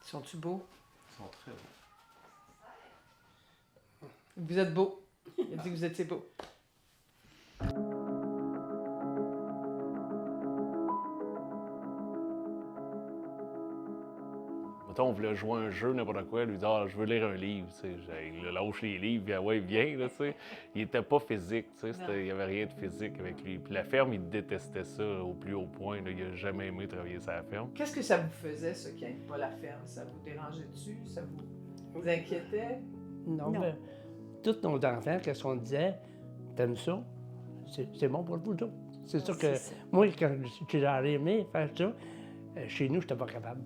Sont-tu beaux? Ils sont très beaux. Vous êtes beaux. Il a dit que vous étiez beaux. Mettons, on voulait jouer un jeu, n'importe quoi, lui dire, je veux lire un livre, tu sais. Il lâche les livres, puis ouais, viens, là, tu sais. Il était pas physique, tu sais. Il y avait rien de physique avec lui. Puis la ferme, il détestait ça au plus haut point, là. Il a jamais aimé travailler sur la ferme. Qu'est-ce que ça vous faisait, ça, qui n'aime pas la ferme? Ça vous dérangeait-tu? Ça vous inquiétait? Non, Non. mais tous nos enfants, qu'est-ce qu'on disait? T'aimes ça? C'est bon pour vous autres. C'est sûr que c'est ça. moi, quand j'aurais aimé faire ça, chez nous, je n'étais pas capable.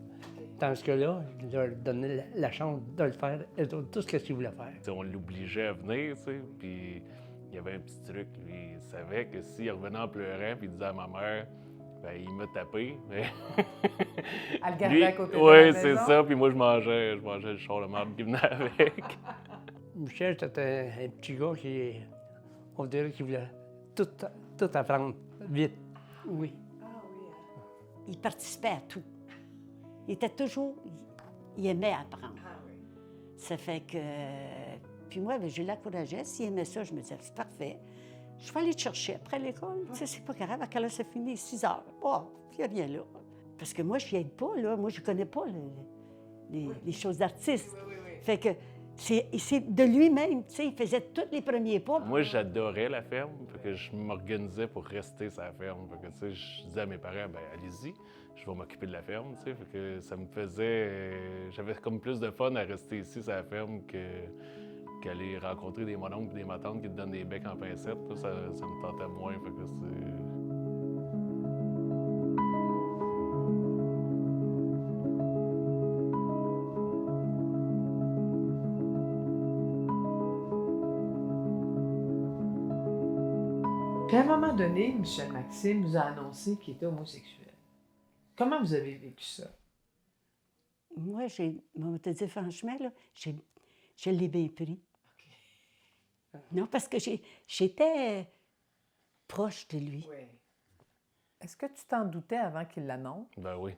Tandis que là, je leur donnais la chance de le faire, et tout ce qu'ils voulaient faire. T'sais, on l'obligeait à venir, tu sais, puis il y avait un petit truc, lui, il savait que s'il revenait en pleurant, puis il disait à ma mère, ben il m'a tapé, mais... Elle le gardait à côté de oui, la c'est maison? ça, puis moi je mangeais le char de marde qui venait avec. Michel, c'était un petit gars qui, on dirait qu'il voulait tout apprendre vite. Oui. Ah oui. Il participait à tout. Il était toujours... Il aimait apprendre. Ah oui. Ça fait que... Puis moi, ben, je l'encourageais. S'il aimait ça, je me disais, c'est parfait. Je vais aller te chercher après l'école. Tu sais, c'est pas grave. À quelle heure ça finit? 6 heures. Oh, il n'y a rien là. Parce que moi, je n'y aide pas, là. Moi, je connais pas les choses d'artiste. Oui. Fait que c'est de lui-même, tu sais, il faisait tous les premiers pas. Moi, j'adorais la ferme, fait que je m'organisais pour rester sur la ferme. Fait que, tu sais, je disais à mes parents, ben allez-y, je vais m'occuper de la ferme, tu sais. Fait que ça me faisait... j'avais comme plus de fun à rester ici sur la ferme qu'aller rencontrer des mononcles et des matantes qui te donnent des becs en pincettes. Là, ça me tentait moins, fait que c'est... Puis à un moment donné, Michel Maxime nous a annoncé qu'il était homosexuel. Comment vous avez vécu ça? Moi, on va te dire franchement, là, je l'ai bien pris. Non, parce que j'étais proche de lui. Oui. Est-ce que tu t'en doutais avant qu'il l'annonce? Ben oui.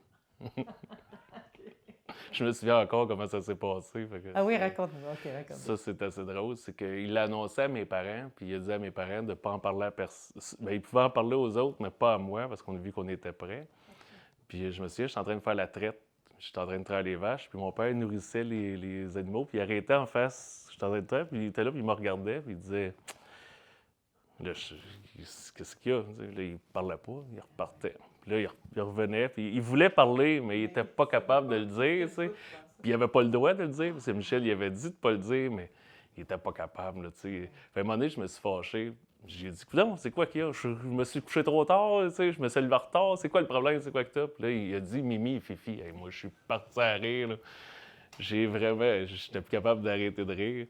Je me souviens encore comment ça s'est passé. Fait que Ah oui, raconte-moi. OK, raconte-moi. ça, c'est assez drôle. C'est qu'il l'annonçait à mes parents, puis il a dit à mes parents de ne pas en parler à personne. Ben, il pouvait en parler aux autres, mais pas à moi, parce qu'on a vu qu'on était prêts. Puis je me souviens, j'étais en train de faire la traite. J'étais en train de traire les vaches, puis mon père nourrissait les animaux, puis il arrêtait en face. J'étais en train de traire, puis il était là, puis il me regardait, puis il disait... Là, qu'est-ce qu'il y a? Là, il parlait pas, il repartait. Puis là, il revenait, puis il voulait parler, mais il était pas capable de le dire, tu sais. Puis il avait pas le droit de le dire, parce que Michel, il avait dit de pas le dire, mais il était pas capable, là, tu sais. À un moment donné, je me suis fâché. J'ai dit, non, c'est quoi qu'il y a? Je me suis couché trop tard, tu sais, je me suis levé en retard, c'est quoi le problème, c'est quoi que t'as? Puis là, il a dit, Mimi et Fifi. Hey, moi, je suis parti à rire, là. J'étais plus capable d'arrêter de rire.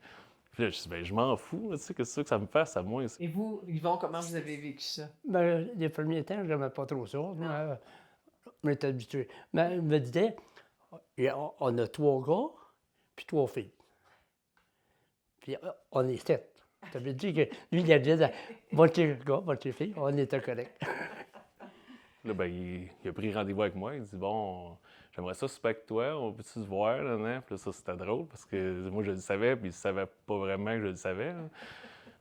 Puis là, je dis, ben, je m'en fous, tu sais, qu'est-ce que ça me fasse à moi? Et vous, Yvon, comment vous avez vécu ça? Ben, les premiers temps, je n'aimais pas trop ça. Moi, on était habitué. Mais il me disait, on a 3 gars, puis 3 filles. Puis on est 7. Ça veut dire que lui, il a dit, moitié gars, moitié fille, on était correct. Là, ben, il a pris rendez-vous avec moi. Il dit, bon, j'aimerais ça souper avec toi, on peut-tu se voir? Là, nan? Puis là, ça, c'était drôle parce que moi, je le savais, puis il savait pas vraiment que je le savais. Là.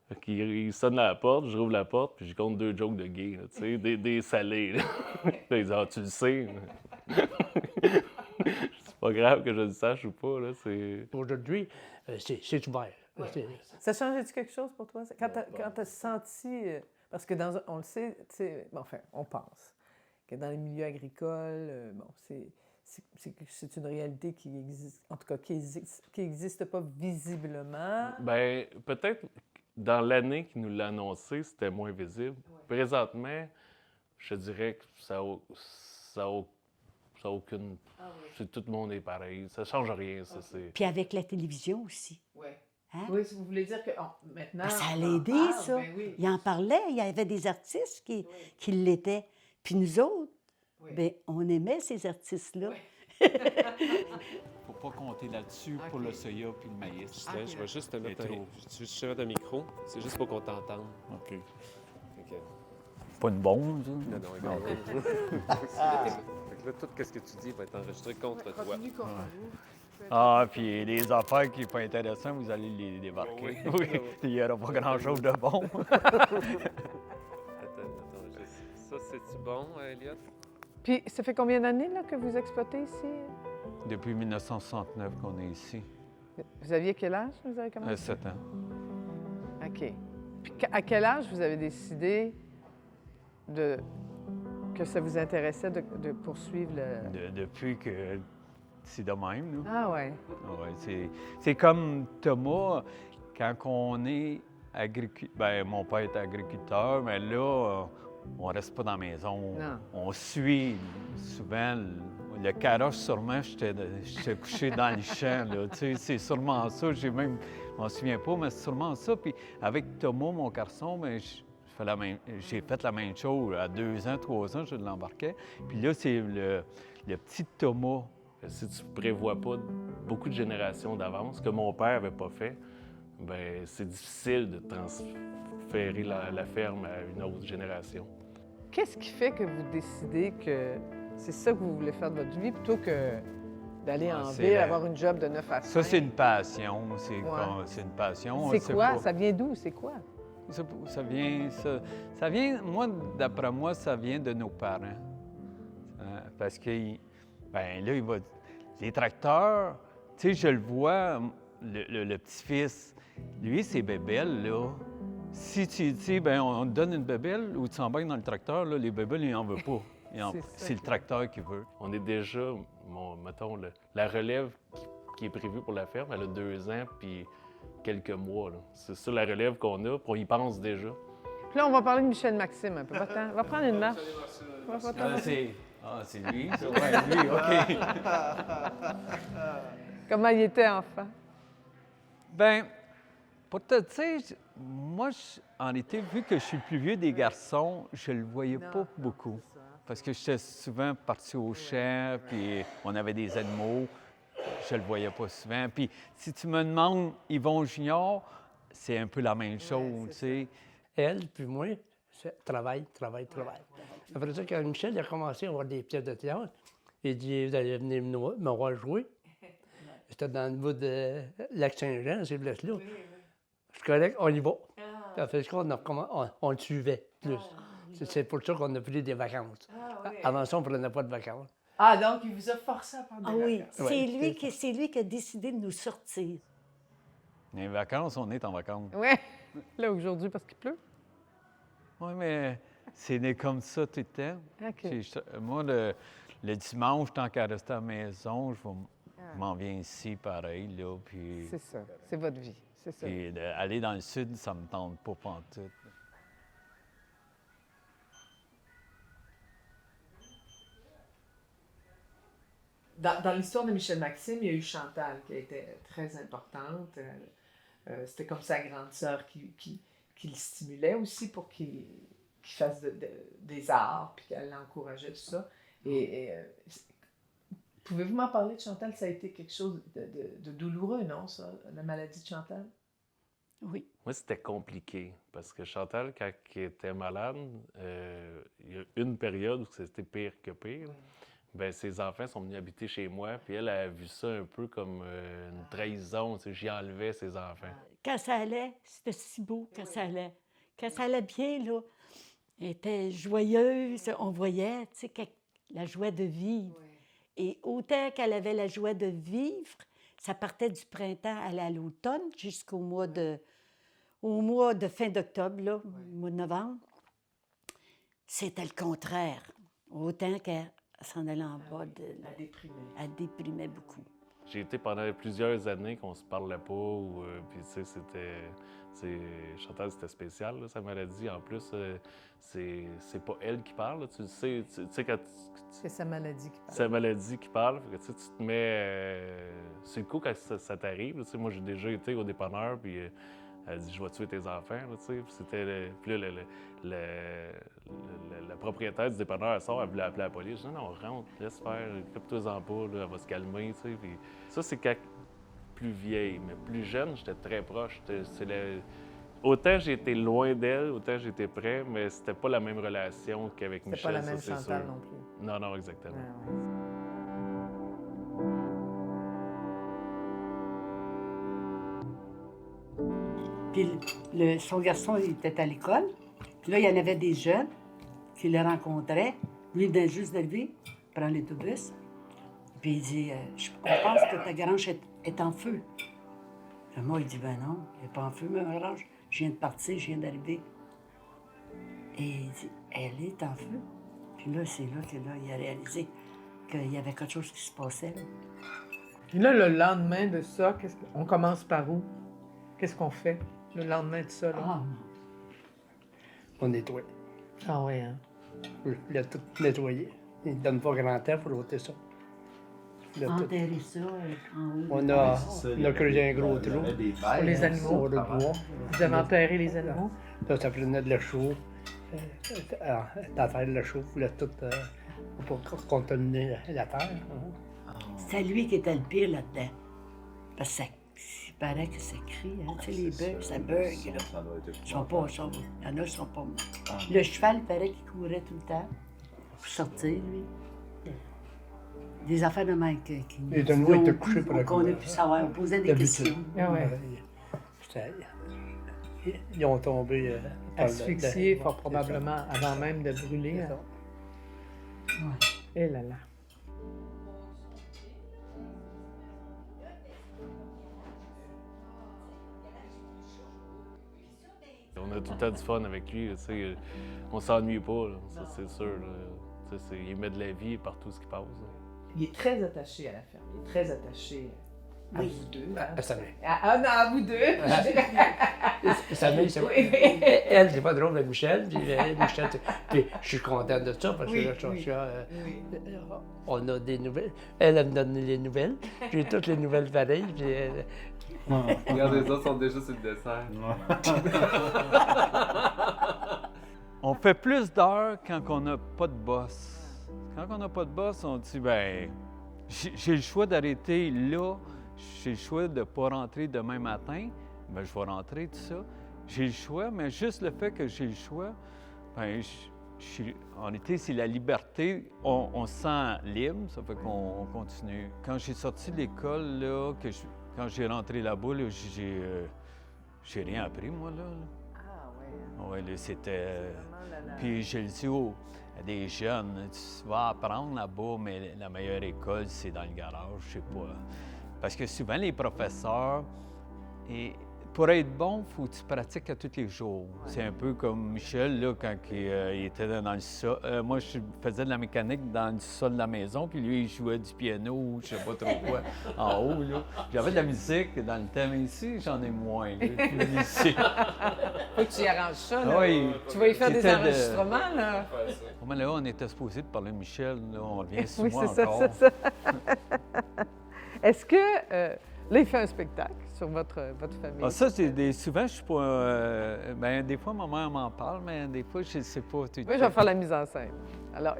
Fait qu'il il sonne à la porte, je rouvre la porte, puis j'y compte 2 jokes de gay, là, tu sais, des salés. Là. Là, il dit, ah, tu le sais. C'est pas grave que je le sache ou pas, là, c'est... Aujourd'hui, c'est ouvert. C'est- Ça a changé quelque chose pour toi? Quand tu as senti... parce que on le sait, tu sais, bon, enfin, on pense que dans les milieux agricoles, bon, c'est une réalité qui existe, en tout cas, qui existe pas visiblement. Ben, peut-être dans l'année qui nous l'a annoncé, c'était moins visible. Présentement, je dirais que ça a aucune... Tout le monde est pareil. Ça change rien, ça. C'est... Puis avec la télévision aussi. Oui. Hein? Oui, si vous voulez dire que maintenant. Ben, ça on l'a en aidé, parle, ça. ben oui. Il en parlait, il y avait des artistes qui l'étaient. Puis nous autres, Oui. ben, on aimait ces artistes-là. Oui. Faut pas compter là-dessus pour Ok. le soya puis le maïs. Ah, Je vais juste te mettre trop. je te mettre un micro. C'est juste pour qu'on t'entende. OK. Fait que- Pas une bombe, ça? Non, non, regarde. Fait Là, tout ce que tu dis va être enregistré contre toi. Continue contre vous. Ah, puis les affaires qui sont pas intéressantes, vous allez les débarquer. Oui. Il n'y aura pas grand-chose de bon. Attends, ça, c'est-tu bon, Elliot? Puis, ça fait combien d'années là, que vous exploitez ici? Depuis 1969 qu'on est ici. Vous aviez quel âge, vous avez commencé? 7 ans. OK. Puis, à quel âge vous avez décidé que ça vous intéressait de poursuivre le... Depuis que c'est de même, là. Ah ouais. Ouais, c'est comme Thomas, quand on est agriculteur, ben mon père est agriculteur, mais là, on reste pas dans la maison. Non. On suit souvent le carrosse, sûrement, j'étais couché dans le champ, là. Tu sais, c'est sûrement ça. Je m'en souviens pas, mais c'est sûrement ça. Puis avec Thomas, mon garçon, ben, j'ai fait la même chose. À 2 ans, 3 ans, je l'embarquais. Puis là, c'est le petit Thomas. Si tu prévois pas beaucoup de générations d'avance, que mon père avait pas fait, ben c'est difficile de transférer la ferme à une autre génération. Qu'est-ce qui fait que vous décidez que c'est ça que vous voulez faire de votre vie plutôt que d'aller en c'est ville, la- avoir une job de 9 à 5? Ça, c'est une passion. C'est Ouais. c'est une passion. C'est sait quoi? pas. Ça vient d'où? C'est quoi? Ça vient, moi, d'après moi, ça vient de nos parents. Parce que, ben là, les tracteurs, tu sais, je le vois, le petit-fils, lui, c'est bébelles, là. Si tu dis, ben on te donne une bébelle ou tu s'embarques dans le tracteur, là, les bébelles, il n'en veut pas. C'est ça C'est le qui- tracteur qui veut. On est déjà, mettons, la relève qui est prévue pour la ferme, elle a 2 ans puis quelques mois. Là. C'est ça la relève qu'on a, puis on y pense déjà. Puis là, on va parler de Michel Maxime un peu. Va-t'en. Va prendre une marche. Va-t'en. C'est lui, ça? Ouais, lui, OK. Comment il était enfant? Ben, pour te dire, moi, en été, vu que je suis le plus vieux des garçons, je le voyais pas beaucoup. Parce que j'étais souvent parti au champ, puis on avait des animaux. Je le voyais pas souvent. Puis si tu me demandes Yvon Junior, c'est un peu la même chose, tu sais. Elle, puis moi, c'est travail. Après ça, quand Michel a commencé à avoir des pièces de théâtre, il dit, vous allez venir me voir jouer. C'était dans le bout de Lac-Saint-Jean, c'est là. C'est correct, on y va. Ça fait qu'on on le suivait plus. C'est pour ça qu'on a pris des vacances. Avant ça, on ne prenait pas de vacances. Ah, donc il vous a forcé à prendre Ah des oui, vacances. c'est lui qui a décidé de nous sortir. Les vacances, on est en vacances. Oui. Là, aujourd'hui, parce qu'il pleut. Oui, mais c'est né comme ça tout le temps. OK. Moi, le dimanche, tant qu'à rester à la maison, je m'en viens ici pareil, là, puis... C'est ça. C'est votre vie. C'est ça. Puis aller dans le sud, ça me tente pas pantoute. Dans l'histoire de Michel Maxime, il y a eu Chantal qui a été très importante. C'était comme sa grande sœur qui le stimulait aussi pour qu'il fasse des arts, puis qu'elle l'encourageait, tout ça. Pouvez-vous m'en parler de Chantal? Ça a été quelque chose de douloureux, non, ça, la maladie de Chantal? Oui. Moi, c'était compliqué parce que Chantal, quand elle était malade, il y a une période où c'était pire que pire. Bien, ses enfants sont venus habiter chez moi, puis elle a vu ça un peu comme une trahison. Tu sais, j'y enlevais ses enfants. Quand ça allait, c'était si beau quand ça allait. Quand ça allait bien, là, elle était joyeuse. On voyait, tu sais, la joie de vivre. Et autant qu'elle avait la joie de vivre, ça partait du printemps à l'automne jusqu'au mois de fin d'octobre, là, mois de novembre. C'était le contraire. Autant qu'elle s'en allait en bas, Elle déprimait. elle déprimait beaucoup. J'ai été pendant plusieurs années qu'on se parlait pas, puis tu sais, Chantal, c'était spécial, là, sa maladie. En plus, c'est pas elle qui parle, là. Tu sais, quand C'est sa maladie qui parle. sa maladie qui parle, fait que, tu sais, tu te mets sur le coup quand ça t'arrive. Là, tu sais, moi, j'ai déjà été au dépanneur, puis elle dit « Je vais tuer tes enfants », là, tu sais. Puis c'était puis là, la propriétaire du dépanneur, elle sort, elle voulait appeler la police. Je dis « Non, rentre, laisse faire, occupe-toi-en pas, là, elle va se calmer », tu sais. Puis ça, c'est quand plus vieille, mais plus jeune, j'étais très proche. autant j'ai été loin d'elle, autant j'étais près, mais c'était pas la même relation qu'avec C'est Michel, pas la même ça, c'est Chantal sûr. non plus. Non, non, exactement. Ouais, ouais. Puis son garçon, il était à l'école. Puis là, il y en avait des jeunes qui le rencontraient. Lui, il venait juste d'arriver, prendre l'autobus. Puis il dit, on pense que ta grange est en feu. Puis moi, il dit, ben non, elle n'est pas en feu, ma grange. Je viens de partir, je viens d'arriver. Et il dit, elle est en feu. Puis là, c'est là qu'il a réalisé qu'il y avait quelque chose qui se passait. Là. Puis là, le lendemain de ça, on commence par où? Qu'est-ce qu'on fait le lendemain de ça? Là? Ah, On nettoie. Ah oui, hein? Il a tout nettoyé. Il ne donne pas grand temps pour ôter ça. Il a tout- enterrer ça en haut. On a creusé un gros trou Pour les animaux. pour le bois. Vous avez enterré les animaux? Là, ça prenait de la chaux. La terre, de la chaux, voulait tout pour contaminer la terre. C'est lui qui était le pire là-dedans. Parce que il paraît que ça crie, hein. Tu sais, les bœufs, ça bug, là. Ils sont pas, il y en a qui sont pas morts. Le cheval, il paraît qu'il courait tout le temps pour sortir, lui. Des affaires de même qui Les animaux étaient couchés pour la qu'on a pu savoir, on posait des questions. Ah ouais. Ils ont tombé. Asphyxiés, fort probablement, avant même de brûler. Hein? Eh là là. On a tout le temps du fun avec lui, tu sais. On s'ennuie pas, là, ça c'est sûr. Là. Tu sais, il met de la vie partout ce qui passe. Là. Il est très attaché à la ferme. Il est très attaché à Oui. vous deux. Hein? Ça met. Non, à vous deux. Ça met, c'est Oui. Elle, c'est pas drôle, mais Michel. Puis, Michel, puis je suis content de ça parce que Oui, là, oui. on a des nouvelles. Elle me donne les nouvelles. J'ai toutes les nouvelles pareilles. Puis, Regarde, les autres sont déjà sur le dessert. On fait plus d'heures quand on n'a pas de boss. Quand on n'a pas de boss, on dit, ben, j'ai le choix d'arrêter là, j'ai le choix de ne pas rentrer demain matin, ben, je vais rentrer, tout ça. J'ai le choix, mais juste le fait que j'ai le choix, ben, en été, c'est la liberté. On se sent libre, ça fait qu'on continue. Quand j'ai sorti de l'école, là, quand j'ai rentré là-bas, là, j'ai rien appris, moi, là. Ah ouais. Ouais, là, c'était. Vraiment, Puis je le dis à des jeunes, tu vas apprendre là-bas, mais la meilleure école, c'est dans le garage, je sais pas. Parce que souvent, les professeurs, pour être bon, il faut que tu pratiques à tous les jours. C'est un peu comme Michel, là, quand il était dans le sol. Moi, je faisais de la mécanique dans le sol de la maison, puis lui, il jouait du piano ou je sais pas trop quoi, en haut. Là. J'avais de la musique dans le thème ici, j'en ai moins. Là, puis ici. Faut que tu y arranges ça, là. Oui. Tu vas y faire des C'était enregistrements, là. Comment là, on était supposé de parler de Michel, là, on revient sur Oui, moi c'est ça, encore. c'est ça. Est-ce que, là, il fait un spectacle sur votre famille? Ah, ça, c'est souvent, je suis pas. Ben, des fois, ma mère m'en parle, mais des fois, je ne sais pas. Oui, je vais faire la mise en scène. Alors,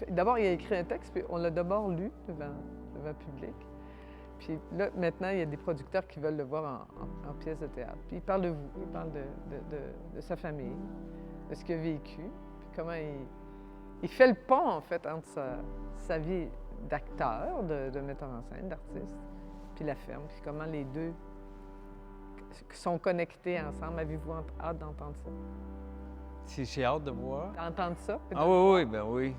d'abord, il a écrit un texte, puis on l'a d'abord lu devant le public. Puis là, maintenant, il y a des producteurs qui veulent le voir en pièce de théâtre. Puis il parle de vous, il parle de sa famille, de ce qu'il a vécu, puis comment il fait le pont, en fait, entre sa vie d'acteur, de metteur en scène, d'artiste, puis la ferme, puis comment les deux sont connectés ensemble. Avez-vous hâte d'entendre ça? Si j'ai hâte de voir. D'entendre ça? Ah oui, oui, ben oui.